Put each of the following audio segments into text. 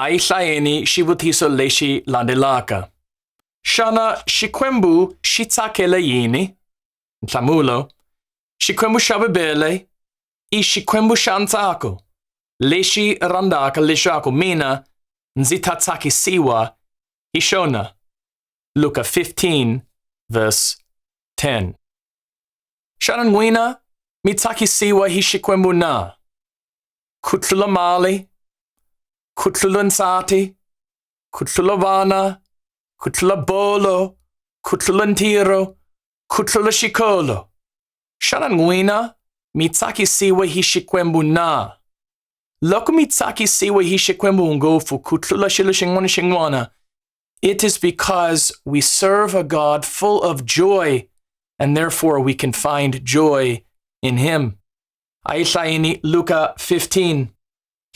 Aihlaeni shivutiso leshi landelaka. Shana shikwembu shitakele yini. Tlamulo. Shikwembu shabebele. I shikwembu shantako. Leshi randaka leshako mina. Nzitatsaki siwa. Ishona. Luka 15, verse 10. Shana nwina. Mitaki siwa hishikwembu na. Kutlula mali. Kutlula nsati. Kutlula vana. Kutlula bolo. Kutlula ntiro. Kutlula shikolo. Shana nwina. Mitaki siwa hishikwembu na. Loko mitaki siwa hishikwembu ngofu kutlula shilo shingwana. It is because we serve a God full of joy, and therefore we can find joy in Him. Aihlaini Luka 15.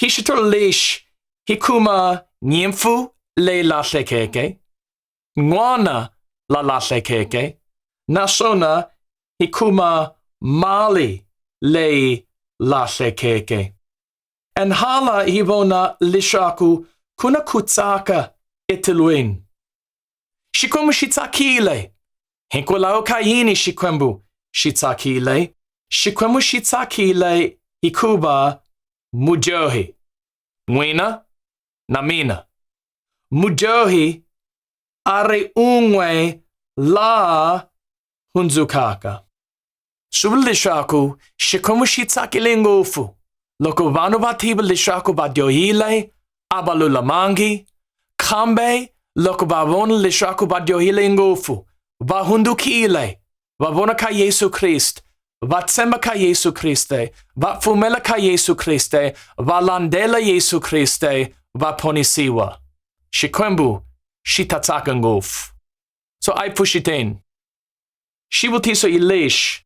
Hishitol leish hikuma nyemfu le lahlekeke. Ngwana la lahlekeke. Nasona hikuma mali le lahlekeke. And hala hivona lishaku kuna kutsaka itiluin. Shikwembu shitakile. Hinkolao kayini shikwembu shitakile. Shikwembu shitakile hikuba mujohi. Mwina namina. Mujohi are unwe la hunzukaka. Subilishaku shikwembu shitakile ngofu. Loko vanu batiba lishaku badyohile abalulamangi. Kambe loko bavona lishaku badyohile ngofu. Bahundukile. Bavona ka Yesu Christ. Vatsemba ka Yesu Christe. Vatfumela ka Yesu Christe. Valandela Yesu Christe. Vaponisiwa. Shikwembu shitatsaka ngofu. So I push it in. Shivutiso ilish.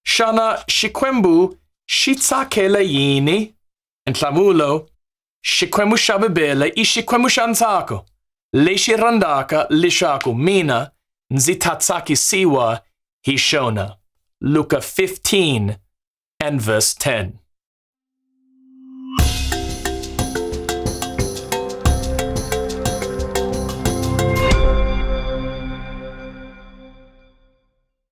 Shana shikwembu shitakele yini. And tlamulo. Shikwembu shabebele I shikwembu shantako. Leshi randaka lishaku mina. Nzitatsaki siwa hishona. Luka 15 and verse 10.